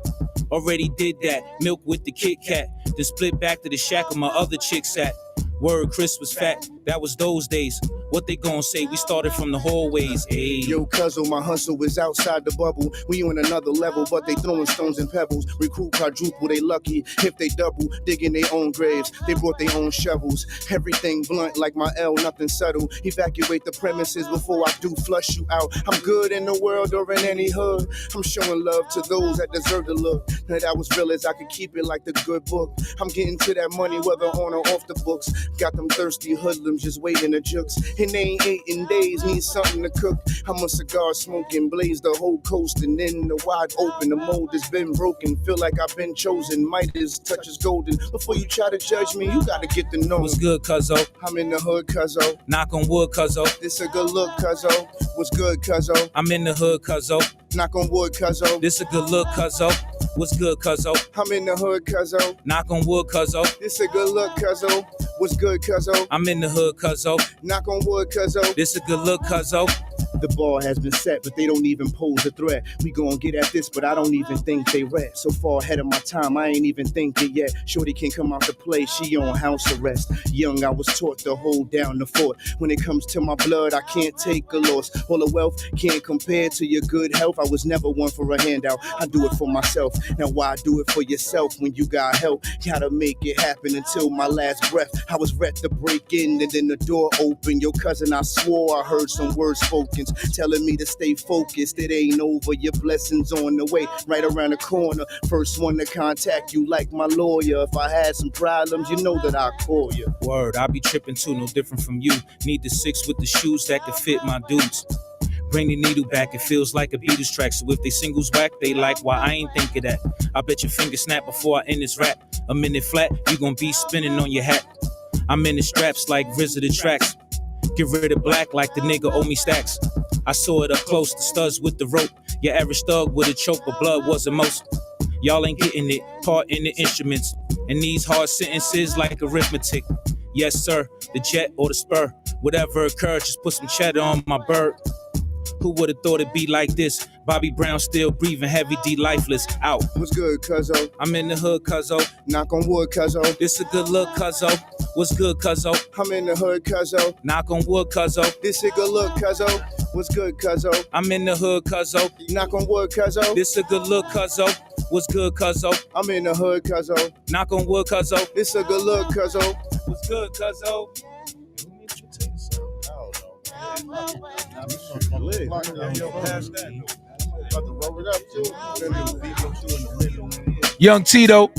Already did that, milk with the Kit Kat. Then split back to the shack where my other chicks at. Word, Chris was fat, that was those days. What they gon' say? We started from the hallways, ayy. Yo, cuzzo, my hustle is outside the bubble. We on another level, but they throwing stones and pebbles. Recruit quadruple, they lucky. If they double, digging their own graves. They brought their own shovels. Everything blunt like my L, nothing subtle. Evacuate the premises before I do flush you out. I'm good in the world or in any hood. I'm showing love to those that deserve the look. That I was real as I could keep it like the good book. I'm getting to that money whether on or off the books. Got them thirsty hoodlums just waiting to jukes. And they ain't eating days, need something to cook. I'm a cigar smoking, blaze the whole coast. And in the wide open, the mold has been broken. Feel like I've been chosen, Midas touch is golden. Before you try to judge me, you gotta get to know. What's good, cuzzo? I'm in the hood, cuzzo. Knock on wood, cuzzo. This a good look, cuzzo. What's good, cuzzo? I'm in the hood, cuzzo. Knock on wood, cuzzo. This a good look, cuzzo. What's good, cuzzo? I'm in the hood, cuzzo. Knock on wood, cuzzo. This a good look, cuzzo. What's good, cuzzo? I'm in the hood, cuzzo. Knock on wood, cuzzo. This a good look, cuzzo. The bar has been set, but they don't even pose a threat. We gon' get at this, but I don't even think they rap. So far ahead of my time, I ain't even thinking yet. Shorty can't come out to play, she on house arrest. Young, I was taught to hold down the fort. When it comes to my blood, I can't take a loss. All the wealth can't compare to your good health. I was never one for a handout, I do it for myself. Now why do it for yourself when you got help? Gotta make it happen until my last breath. I was ready to break in and then the door opened. Your cousin, I swore I heard some words spoken, telling me to stay focused. It ain't over, your blessings on the way, right around the corner. First one to contact you like my lawyer. If I had some problems, you know that I call you. Word, I be tripping too, no different from you. Need the 6 with the shoes that can fit my dudes. Bring the needle back, it feels like a Beatles track. So if they singles whack, they like why I ain't think of that. I bet your finger snap before I end this rap. A minute flat, you gon' be spinning on your hat. I'm in the straps like RZA the tracks. Get rid of black like the nigga owe me stacks. I saw it up close, the studs with the rope. Your average thug with a choke, but blood wasn't most. Y'all ain't getting it, part in the instruments. And these hard sentences like arithmetic. Yes, sir, the jet or the spur. Whatever occurred, just put some cheddar on my bird. Who would have thought it'd be like this? Bobby Brown still breathing, Heavy D lifeless. Out. What's good, cuzzo? I'm in the hood, cuzzo. Knock on wood, cuzzo. This a good look, cuzzo. What's good, cuzzo? I'm in the hood, cuzzo. Knock on wood, cuzzo. This a good look, cuzzo. What's good, cuzzo? I'm in the hood, cuzzo. Knock on wood, cuzzo. This a good look, cuzzo. What's good, cuzzo? I'm in the hood, cuzzo. Knock on wood, cuzzo. This a good look, cuzzo. What's good, cuzzo? Young Tito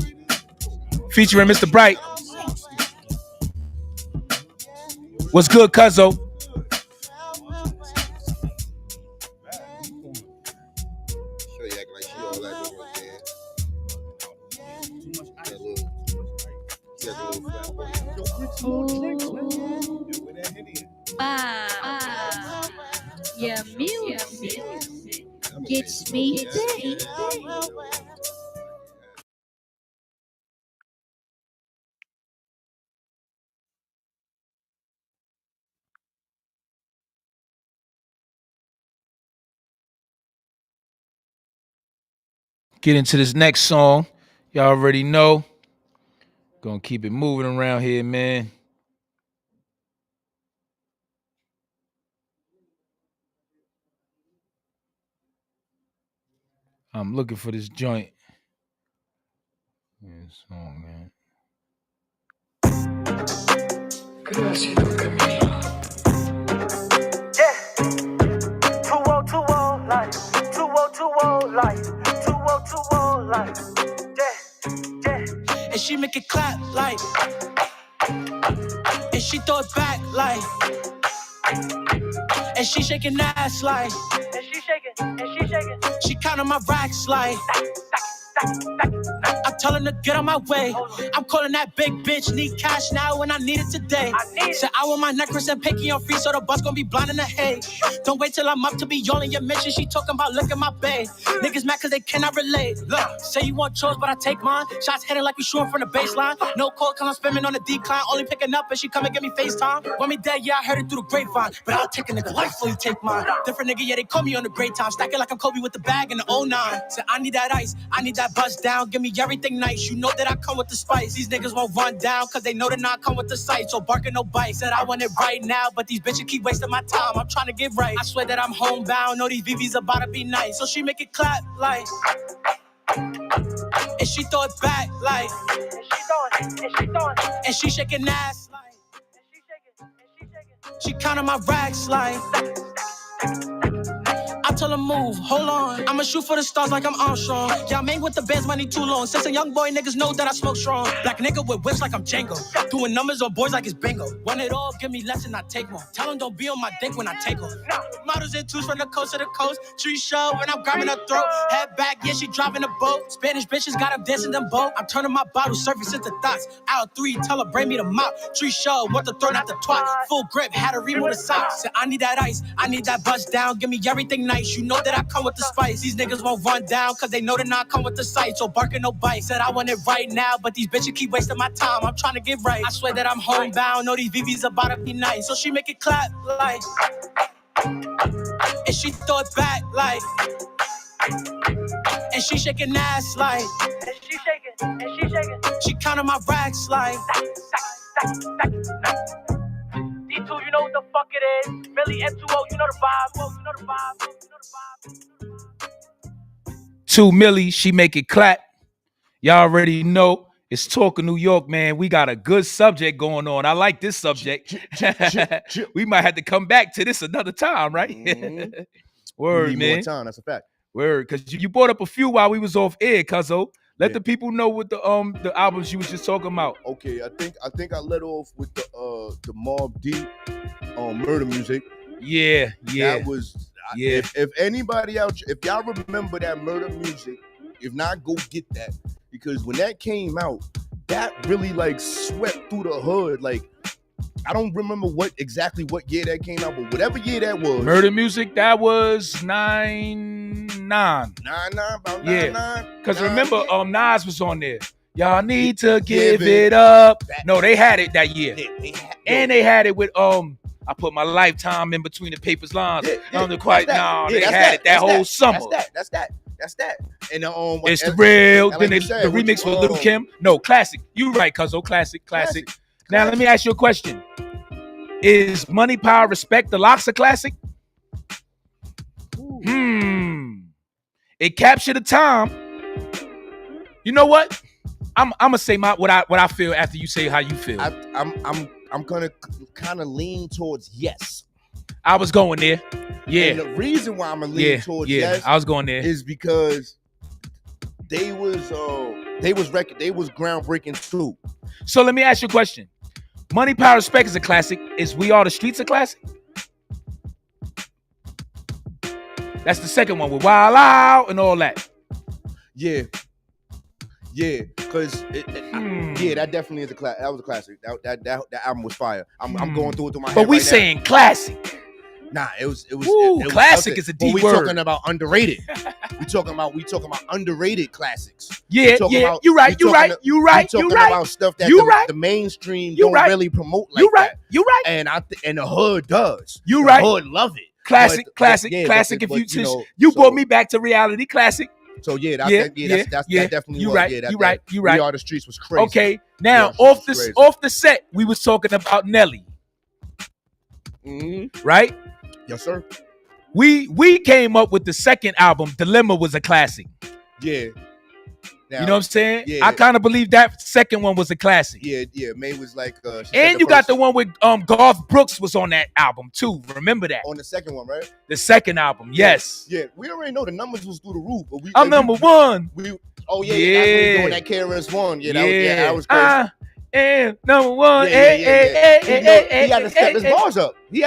featuring Mr. Bright. What's good, cuzzo? Your music gets me deep. Get into this next song. Y'all already know. Gonna keep it moving around here, man. I'm looking for this joint. Yeah, song, man. Yeah, 2020 life, 2020 life, 2020 life. Yeah. And she make it clap like, and she throw it back like, and she shaking ass like, and she shaking. She counting my racks like. I tell him to get on my way. I'm calling that big bitch, need cash now when I need it today. Said I want my necklace and pinky on free, so the bus gon' be blind in the hay. Don't wait till I'm up to be all in your mission. She talking about look at my bae. Niggas mad cause they cannot relate. Look, say you want chores, but I take mine. Shots hitting like we shooting from the baseline. No call cause I'm spinning on the decline. Only picking up and she come and give me FaceTime. Want me dead, yeah, I heard it through the grapevine. But I'll take a nigga life before you take mine. Different nigga, yeah, they call me on the great time. Stacking like I'm Kobe with the bag in the 09. Said I need that ice, I need that buzz down. Give me everything nice. You know that I come with the spice. These niggas won't run down cause they know that I come with the sight. So barking no bite. Said I want it right now, but these bitches keep wasting my time. I'm trying to get right. I swear that I'm homebound. Know these VVs about to be nice. So she make it clap like, and she throw it back like, and she shaking ass like, she counting my racks like. I tell him move, hold on. I'ma shoot for the stars like I'm Armstrong. Yeah, I ain't with the bands money too long. Since a young boy, niggas know that I smoke strong. Black nigga with whips like I'm Django. Doing numbers on boys like it's bingo. Want it all, give me less and I take more. Tell him don't be on my dick when I take off. Models in twos from the coast to the coast. Tree show when I'm grabbing her throat. Head back, yeah, she driving a boat. Spanish bitches got them dancing them boat. I'm turning my bottle, surface into thoughts. Out 3, tell her bring me the mop. Tree show, want the throw, not the twat. Full grip, had to remove the socks. Said I need that ice, I need that buzz down. Give me everything nice. You know that I come with the spice. These niggas won't run down cause they know that I come with the sight. So barking no bite. Said I want it right now, but these bitches keep wasting my time. I'm trying to get right. I swear that I'm homebound. Know these VVs about to be nice. So she make it clap like, and she throw it back like, and she shaking ass like, and she shaking. She counting my racks like. D2, you know what the fuck it is. Millie M2O, you know the vibe. 2 Millie, she make it clap. Y'all already know. It's Talking New York, man. We got a good subject going on. I like this subject. We might have to come back to this another time, right? Mm-hmm. Word, we need man. more time. That's a fact. Word, because you brought up a few while we was off air, cuzzo. Let the people know what the albums you was just talking about. Okay, I think I let off with the Mobb Deep Murder Music. Yeah. That was yeah. If anybody out, if y'all remember that Murder Music, if not, go get that, because when that came out, that really like swept through the hood. Like, I don't remember exactly what year that came out, but whatever year that was. Murder Music, that was 99. 99, about Yeah. 99. Because remember, Nas was on there. Y'all need to give Give it it up. back. No, they had it that year. And They had it with I put my lifetime in between the papers lines. They had it that whole summer. That's that. And It's real. and Then like you said, the remix with Little Kim. No, classic. You right, cuzzo. Classic. Now let me ask you a question. Is Money, Power, Respect, the Locks a classic? It captured the time. You know what? I'm gonna say what I feel after you say how you feel. I'm gonna kind of lean towards yes. I was going there. Yeah. And the reason why I'm gonna lean towards yes, I was going there. is because they was groundbreaking too. So let me ask you a question. Money, Power, Respect is a classic. Is We Are the Streets a classic? That's the second one with Wild Out and all that. Yeah, because that definitely is a classic. That was a classic. That album was fire. I'm going through it through my head. But we right saying now. classic. Nah, it was classic out is a there. deep But word. we talking about underrated. we talking about underrated classics. Yeah, you're right. We talking about stuff that the mainstream don't really promote like that. You're right. And and the hood does. You the right. hood love it. Classic. If you brought me back to reality, classic. So that definitely you was. right. Yeah, you right. We Are the Streets was crazy. Okay, now off the set, we was talking about Nelly. Right? Yes, sir. We came up with the second album. Dilemma was a classic. Yeah. Now, you know what I'm saying? Yeah. I kind of believe that second one was a classic. Yeah. May was like. And you got the one with Garth Brooks was on that album too. Remember that? On the second one, right? The second album, yes. Yeah, we already know the numbers was through the roof. But I'm number one. That's when we doing that KRS-One. That was crazy. And number one. He had to step his bars up. He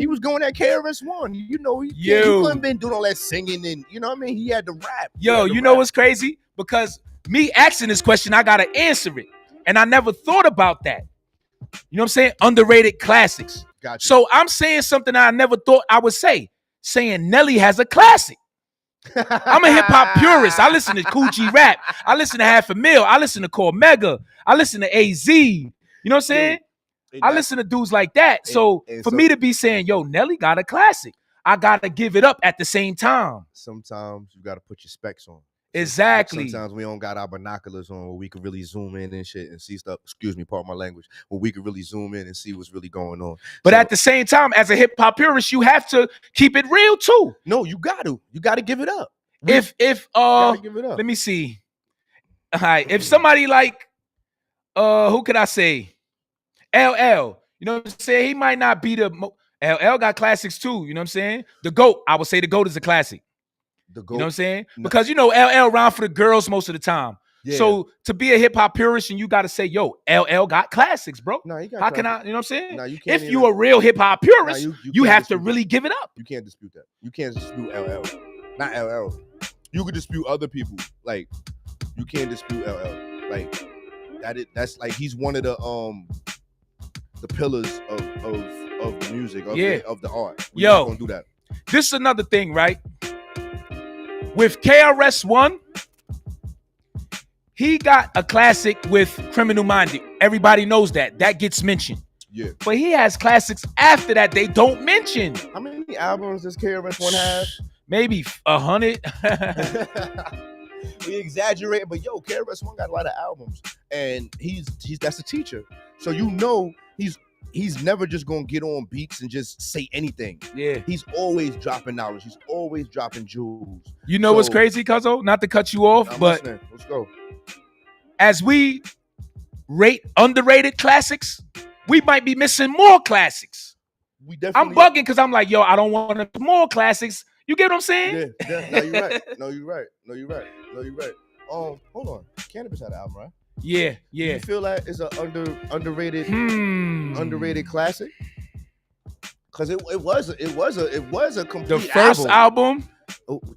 was going at KRS-One. He couldn't been doing all that singing and you know what I mean. He had to rap. You know what's crazy? Because me asking this question, I gotta answer it, and I never thought about that. You know what I'm saying? Underrated classics. Gotcha. So I'm saying something I never thought I would say. Saying Nelly has a classic. I'm a hip hop purist. I listen to Kool G Rap. I listen to Half a Mil. I listen to Cormega. I listen to AZ. You know what I'm saying? I listen to dudes like that. So for me to be saying, yo, Nelly got a classic, I gotta give it up at the same time. Sometimes you gotta put your specs on. Exactly. Sometimes we don't got our binoculars on where we can really zoom in and shit and see stuff. Excuse me, pardon my language. Where we can really zoom in and see what's really going on. But at the same time, as a hip hop purist, you have to keep it real too. No, you got to. You got to give it up. If gotta give it up. Let me see. All right, if somebody like who could I say? LL. You know what I'm saying? He might not be LL got classics too. You know what I'm saying? The GOAT. I would say the GOAT is a classic. The GOAT. You know what I'm saying? Because LL around for the girls most of the time. Yeah. So to be a hip hop purist and you got to say, yo, LL got classics, bro. No, you got How can I, you know what I'm saying? No, you can't if you a real hip hop purist, you have to really give it up. You can't dispute that. You can't dispute LL. Not LL. You could dispute other people. Like, you can't dispute LL. Like, that's like he's one of the pillars of the music, of the art. We're not gonna do that. This is another thing, right? With KRS-One, he got a classic with Criminal Minded. Everybody knows that. That gets mentioned. Yeah. But he has classics after that they don't mention. How many albums does KRS-One have? Maybe 100. We exaggerate, but KRS-One got a lot of albums, and he's that's a teacher. So he's never just gonna get on beats and just say anything. Yeah. He's always dropping knowledge. He's always dropping jewels. You know what's crazy, Cuzzo? Not to cut you off, but listening. Let's go. As we rate underrated classics, we might be missing more classics. I'm bugging because I'm like, I don't want more classics. You get what I'm saying? Yeah. No, you're right. Hold on. Cannabis had an album, right? Yeah. Do you feel like it's an underrated classic? Because it was a complete the first album.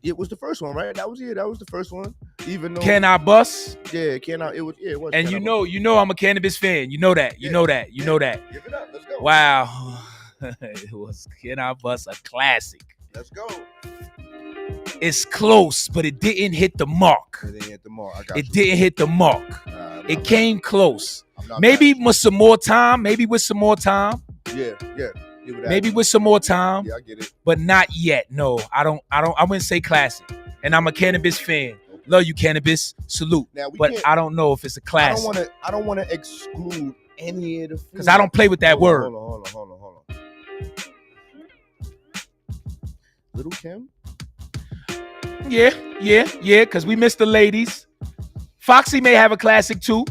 It was the first one, right? That was the first one. Even though Can I Bust? Yeah, Can I? It was. And you know I'm a Cannabis fan. You know that. You know that. Give it up. Let's go. Wow. It was Can I Bust, a classic. Let's go. It's close, but it didn't hit the mark. It didn't hit the mark. I got It you. didn't hit the mark. It came close. I'm not Maybe mad. with some more time. Maybe with some more time. Yeah. You would Maybe have- with some more time. Yeah, I get it. But not yet. No, I wouldn't say classic. And I'm a cannabis fan. Love you, cannabis. Salute. Now we But can't. I don't know if it's a classic. I don't want to exclude any of the. Because I don't play with that word. Hold on. Little Kim. Yeah. Because we missed the ladies. Foxy may have a classic too.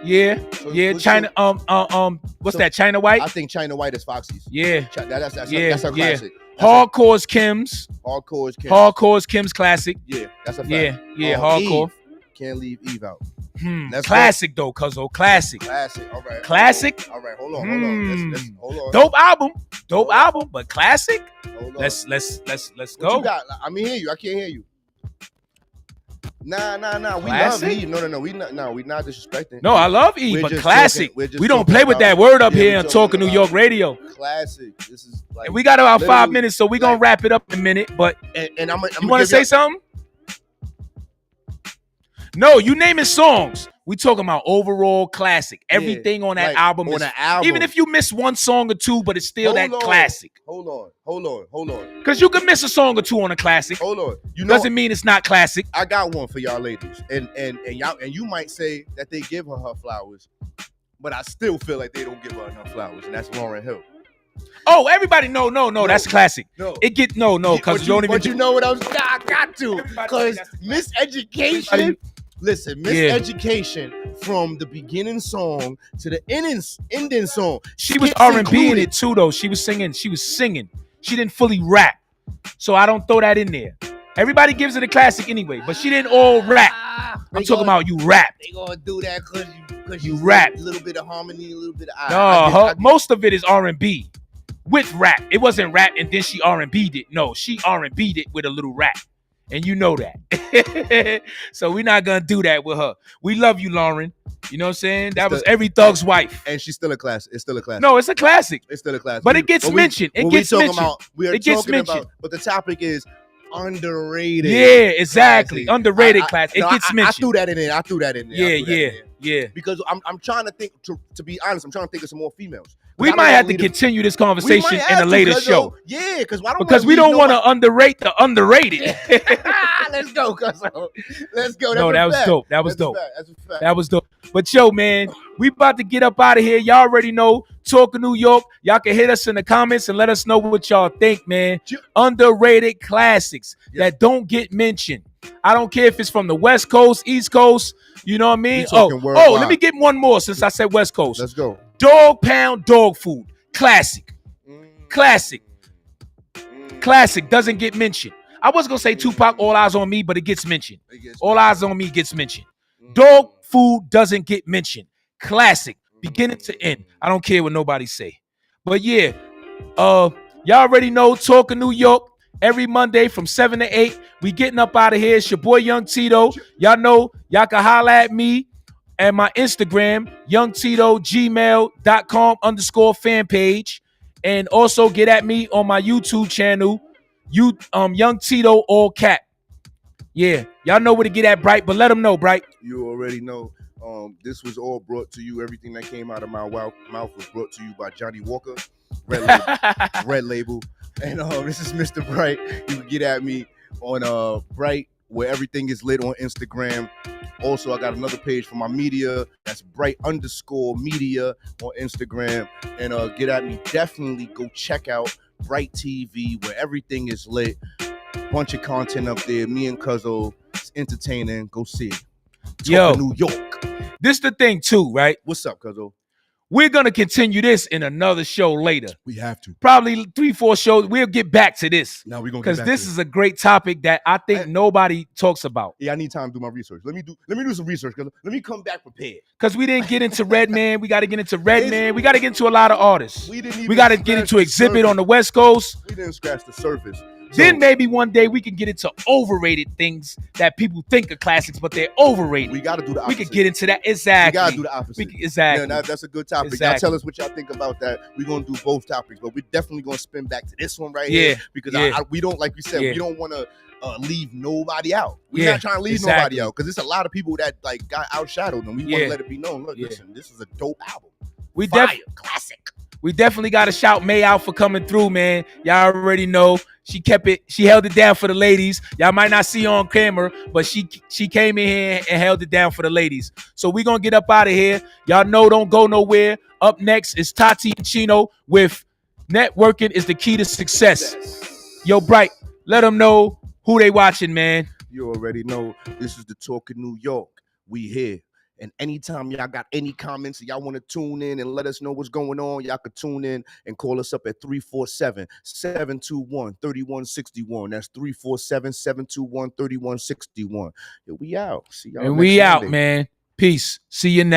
Yeah. So Yeah. what's China. What's so- that? China White. I think China White is Foxy's. Yeah. That's a Yeah. classic. Hardcore's Kim's. Hardcore is Kim. Hardcore's Kim's classic. Yeah, that's a fact. Yeah. Hardcore. Eve. Can't leave Eve out. Let's Classic though, cuzzo. Classic. Classic. All right. Classic? All right. Hold on. Let's hold on. Dope album, but classic. Hold on. Let's What go. you got? I mean, hear you. I can't hear you. Nah. We Classic? love Eve. No. We not disrespecting. No, I love E, We're but just classic. talking- we're just We don't talking play with about- that word up yeah, here we're on talking Talking New about York Radio. Classic. This is like. And we got about 5 literally, minutes, so we gonna like- wrap it up in a minute. But And I'm. you want to say something? No, you naming songs. We talking about overall classic. Everything on that album on is the album. even if you miss one song or two, but it's still that Hold on. classic. Hold on. Because you can miss a song or two on a classic. Hold on. You know, Doesn't mean it's not classic. I got one for y'all ladies, and y'all, and you might say that they give her flowers, but I still feel like they don't give her enough flowers, and that's Lauryn Hill. Oh, everybody, no, that's classic. No, It get no, because you don't even. But you know what I was? Nah, I got to, Everybody because knows that's Miseducation. Everybody- Listen, Yeah. Miseducation from the beginning song to the ending song. She was Skips R&B in included. it too, though. She was singing. She didn't fully rap, so I don't throw that in there. Everybody gives it a classic anyway, but she didn't all rap. I'm talking about you rap. They gonna do that because You rap. a little bit of harmony, a little bit of. No, most of it is R&B with rap. It wasn't rap and then she R&B'd it. No, she R&B'd it with a little rap. And you know that. So we're not going to do that with her. We love you, Lauren. You know what I'm saying? That was every thug's wife. And she's still a classic. It's still a classic. No, it's a classic. It's still a classic. But it gets mentioned. It gets mentioned. We are It gets talking mentioned. about, but the topic is underrated. Yeah, exactly. classic. Underrated classic. It gets I mentioned. threw that in there. I threw that in there. Yeah. Because I'm trying to think. To be honest, I'm trying to think of some more females. We might have to continue this conversation in a later show. Yeah, because we don't want to underrate the underrated. Let's go, Cuzzo. Let's go. No, that was dope. That was That's a dope. fact. That's a fact. That was dope. But yo, man, we about to get up out of here. Y'all already know. Talking New York. Y'all can hit us in the comments and let us know what y'all think, man. Underrated classics that don't get mentioned. I don't care if it's from the West Coast, East Coast. You know what I mean? talking Oh, worldwide. let me get one more since I said West Coast. Let's go. Dog Pound Dog Food. Classic. Classic. Classic. Doesn't get mentioned. I was going to say Tupac, All Eyes on Me, but it gets mentioned. All Eyes on Me gets mentioned. Dog Food doesn't get mentioned. Classic. Beginning to end. I don't care what nobody say. But yeah, y'all already know Talking New York. Every Monday from 7 to 8. We getting up out of here. It's your boy Young Tito. Y'all know y'all can holla at me and my Instagram, youngtito@gmail.com_fan page. And also get at me on my YouTube channel, Young Tito all cap. Yeah, y'all know where to get at, Bright, but let them know, Bright. You already know. This was all brought to you. Everything that came out of my mouth was brought to you by Johnny Walker, Red Label. Red Label. And this is Mr. Bright. You can get at me on Bright, where everything is lit on Instagram. Also, I got another page for my media. That's Bright_media on Instagram. And get at me. Definitely go check out Bright TV, where everything is lit. Bunch of content up there. Me and Cuzzo. It's entertaining. Go see it. Yo, New York. This the thing too, right? What's up, Cuzzo? We're going to continue this in another show later. We have to. Probably 3-4 shows. We'll get back to this. Now we're gonna because this is a great topic that I think nobody talks about. Yeah, I need time to do my research. Let me do some research. Let me come back prepared. Because we didn't get into Redman. We got to get into Redman. We got to get into a lot of artists. We didn't even We got to get scratch into the Exhibit surface. on the West Coast. We didn't scratch the surface. Then maybe one day we can get into overrated things that people think are classics, but they're overrated. We got to do the We opposite. could get into that. Exactly. We got to do the opposite. Exactly. Yeah, that's a good topic. Exactly. Y'all tell us what y'all think about that. We're going to do both topics, but we're definitely going to spin back to this one right Yeah. here because Yeah. we don't, like we said, Yeah. we don't want to leave nobody out. We're Yeah, not trying to leave exactly. nobody out because there's a lot of people that like got outshadowed, and we want Yeah. to let it be known. Look, Yeah. listen, this is a dope album. We Fire, def- classic. We definitely got to shout May out for coming through, man. Y'all already know she held it down for the ladies. Y'all might not see her on camera, but she came in here and held it down for the ladies. So we gonna get up out of here. Y'all know, don't go nowhere. Up next is Tati and Chino with Networking is the Key to Success. Yo, Bright, let them know who they watching, man. You already know this is the Talk in New York. We here. And anytime y'all got any comments, y'all want to tune in and let us know what's going on, y'all could tune in and call us up at 347-721-3161. That's 347-721-3161. Yo, we out. See y'all And next we out, Monday. man. Peace. See you next